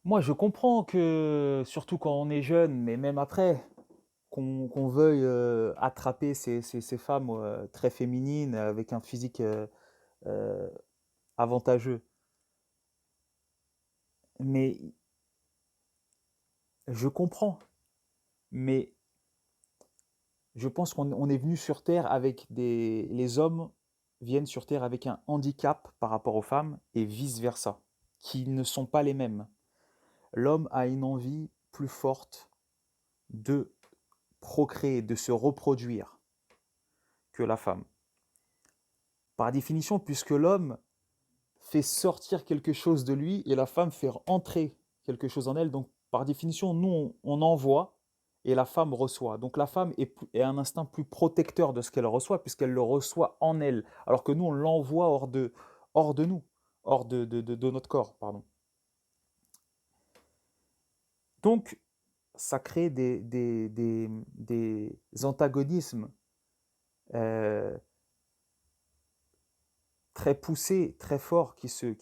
Moi, je comprends que, surtout quand on est jeune, mais même après, qu'on veuille attraper ces femmes très féminines avec un physique euh, avantageux. Mais je comprends. Mais je pense qu'on est venu sur Terre avec des... Les hommes viennent sur Terre avec un handicap par rapport aux femmes et vice-versa, qui ne sont pas les mêmes. L'homme a une envie plus forte de procréer, de se reproduire que la femme. Par définition, puisque l'homme fait sortir quelque chose de lui et la femme fait entrer quelque chose en elle, donc par définition, nous, on envoie et la femme reçoit. Donc la femme est un instinct plus protecteur de ce qu'elle reçoit, puisqu'elle le reçoit en elle, alors que nous, on l'envoie hors de nous, hors de notre corps, pardon. Donc, ça crée des antagonismes euh, très poussés, très forts, qui se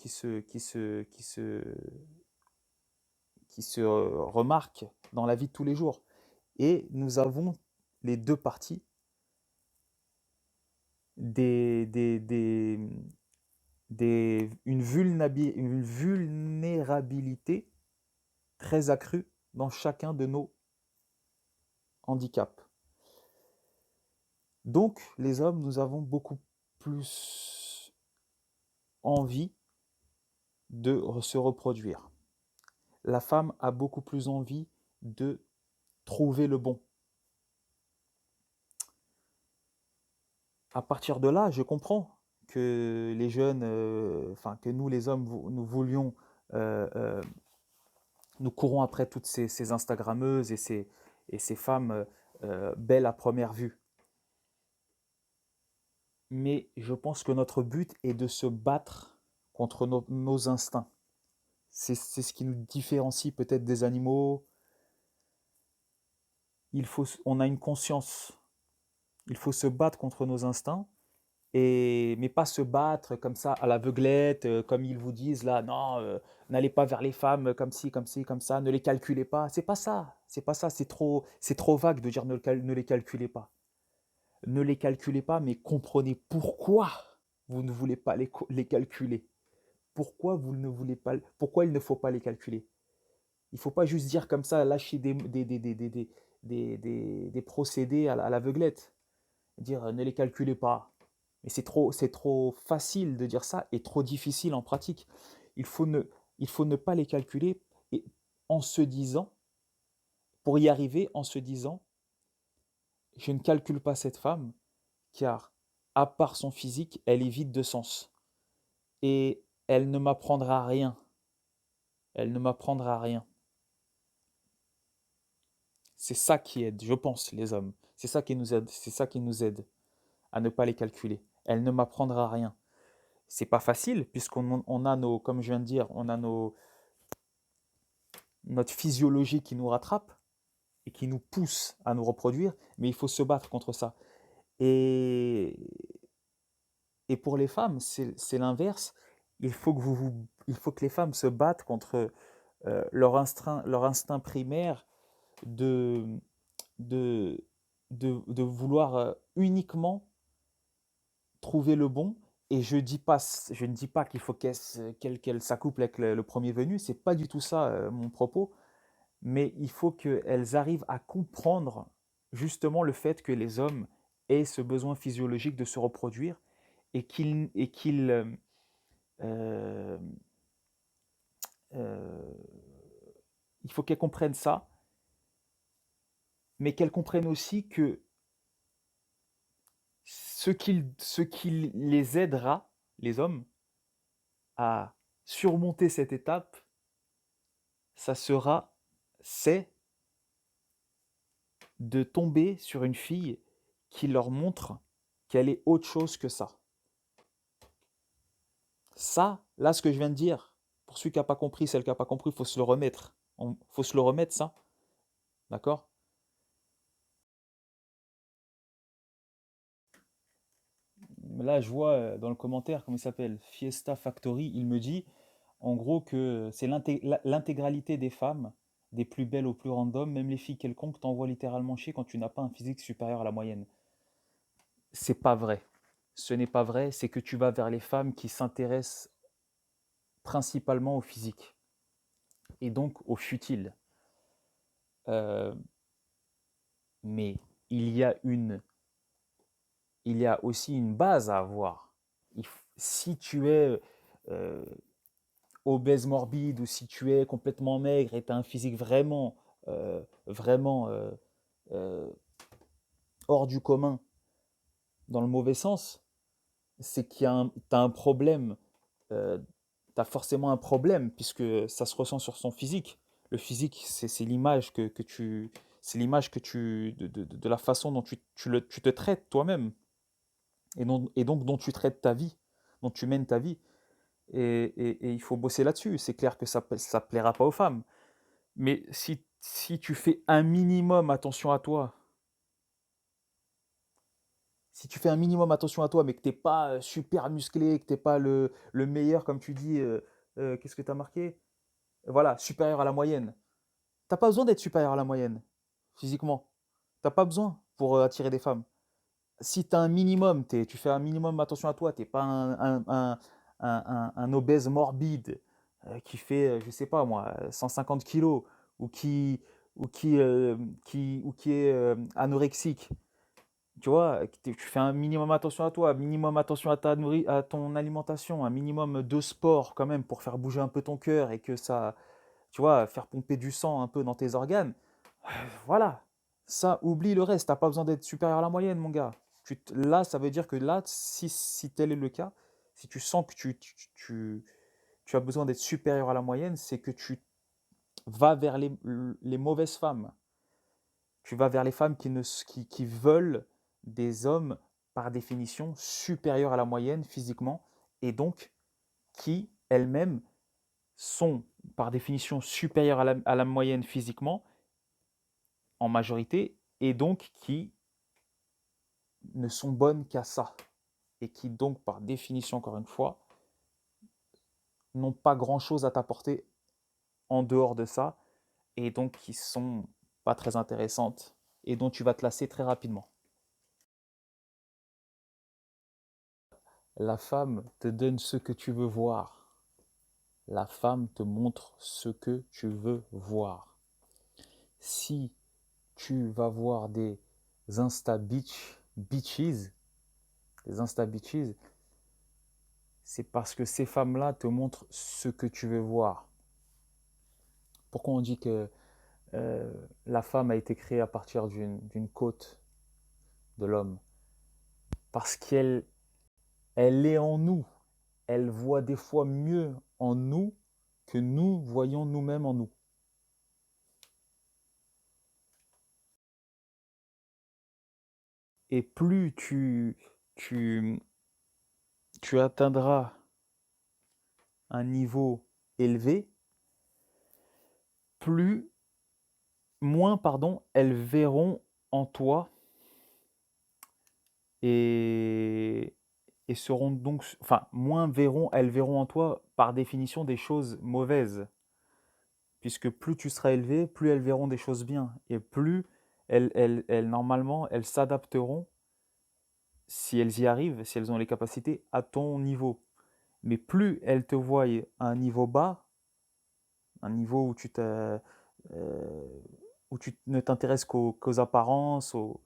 remarquent dans la vie de tous les jours. Et nous avons les deux parties des, des, des, une vulnérabilité très accrue dans chacun de nos handicaps. Donc, les hommes, nous avons beaucoup plus envie de se reproduire. La femme a beaucoup plus envie de trouver le bon. À partir de là, je comprends que les jeunes, enfin que nous les hommes, nous voulions, euh, euh, nous courons après toutes ces Instagrammeuses et ces femmes belles à première vue. Mais je pense que notre but est de se battre contre nos instincts. C'est ce qui nous différencie peut-être des animaux. On a une conscience. Il faut se battre contre nos instincts. Mais pas se battre comme ça à l'aveuglette, comme ils vous disent là, non, n'allez pas vers les femmes comme ci, comme ci, comme ça, ne les calculez pas. C'est pas ça, c'est trop vague de dire ne les calculez pas. Ne les calculez pas, mais comprenez pourquoi vous ne voulez pas les calculer. Pourquoi vous ne voulez pas, pourquoi il ne faut pas les calculer. Il ne faut pas juste dire comme ça, lâcher des procédés à l'aveuglette. Dire ne les calculez pas. Mais c'est trop facile de dire ça et trop difficile en pratique. Il faut ne, il faut ne pas les calculer et en se disant, pour y arriver, en se disant, je ne calcule pas cette femme car, à part son physique, elle est vide de sens. Et elle ne m'apprendra rien. Elle ne m'apprendra rien. C'est ça qui aide, je pense, les hommes. C'est ça qui nous aide. C'est ça qui nous aide à ne pas les calculer. Elle ne m'apprendra rien. C'est pas facile puisqu'on a nos, comme je viens de dire, on a notre physiologie qui nous rattrape et qui nous pousse à nous reproduire, mais il faut se battre contre ça. Et, et pour les femmes, c'est l'inverse. Il faut que les femmes se battent contre leur instinct primaire de, de, de vouloir uniquement trouver le bon. Et je ne dis pas qu'il faut qu'elle s'accouple avec le premier venu, c'est pas du tout ça mon propos, mais il faut qu'elles arrivent à comprendre justement le fait que les hommes aient ce besoin physiologique de se reproduire et qu'ils euh, euh, il faut qu'elles comprennent ça, mais qu'elles comprennent aussi que ce qui les aidera, les hommes, à surmonter cette étape, ça sera, c'est de tomber sur une fille qui leur montre qu'elle est autre chose que ça. Ça, là, ce que je viens de dire, pour celui qui n'a pas compris, celle qui n'a pas compris, il faut se le remettre. Il faut se le remettre, ça. D'accord. Là, je vois dans le commentaire, comment il s'appelle, Fiesta Factory, il me dit, En gros, que c'est l'intégralité des femmes, des plus belles aux plus random, même les filles quelconques, t'envoient littéralement chier quand tu n'as pas un physique supérieur à la moyenne. C'est pas vrai. Ce n'est pas vrai, c'est que tu vas vers les femmes qui s'intéressent principalement au physique et donc au futile. Euh, mais il y a aussi une base à avoir. Si tu es obèse morbide ou si tu es complètement maigre et tu as un physique vraiment euh, hors du commun, dans le mauvais sens, c'est qu'il y a t'as un problème, euh, tu as forcément un problème puisque ça se ressent sur son physique. Le physique, c'est l'image que tu, c'est l'image que tu, de la façon dont tu te traites toi-même et donc dont tu traites ta vie, dont tu mènes ta vie. Et il faut bosser là-dessus. C'est clair que ça ne plaira pas aux femmes. Mais si tu fais un minimum attention à toi, si tu fais un minimum attention à toi, mais que tu n'es pas super musclé, que tu n'es pas le meilleur, comme tu dis, qu'est-ce que tu as marqué? Voilà, supérieur à la moyenne. T'as pas besoin d'être supérieur à la moyenne, physiquement. T'as pas besoin pour attirer des femmes. Si tu as un minimum, tu fais un minimum attention à toi, t'es pas un obèse morbide qui fait, je sais pas moi, 150 kilos ou qui est anorexique. Tu vois, tu fais un minimum attention à toi, un minimum attention à ton alimentation, un minimum de sport quand même pour faire bouger un peu ton cœur et que ça, tu vois, faire pomper du sang un peu dans tes organes. Voilà, ça, oublie le reste. T'as pas besoin d'être supérieur à la moyenne, mon gars. Là, ça veut dire que là, si tel est le cas, si tu sens que tu as besoin d'être supérieur à la moyenne, c'est que tu vas vers les mauvaises femmes. Tu vas vers les femmes qui veulent des hommes, par définition, supérieurs à la moyenne physiquement, et donc qui, elles-mêmes, sont, par définition, supérieures à la moyenne physiquement, en majorité, et donc qui ne sont bonnes qu'à ça. Et qui donc, par définition, encore une fois, n'ont pas grand-chose à t'apporter en dehors de ça, et donc qui sont pas très intéressantes, et dont tu vas te lasser très rapidement. La femme te donne ce que tu veux voir. La femme te montre ce que tu veux voir. Si tu vas voir des bitches, des Insta bitches, c'est parce que ces femmes-là te montrent ce que tu veux voir. Pourquoi on dit que la femme a été créée à partir d'une côte de l'homme? Parce elle est en nous. Elle voit des fois mieux en nous que nous voyons nous-mêmes en nous. Et plus tu, tu atteindras un niveau élevé, moins, pardon, elles verront en toi et, et seront donc, enfin, elles verront en toi par définition des choses mauvaises, puisque plus tu seras élevé, plus elles verront des choses bien, et plus normalement, elles s'adapteront, si elles y arrivent, si elles ont les capacités, à ton niveau. Mais plus elles te voient à un niveau bas, un niveau où tu ne t'intéresses qu'aux apparences, au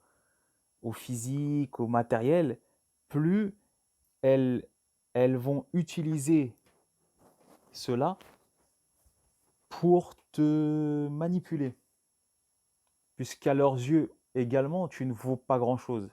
physique, au matériel, plus elles, elles vont utiliser cela pour te manipuler. Puisqu'à leurs yeux également, tu ne vaux pas grand-chose.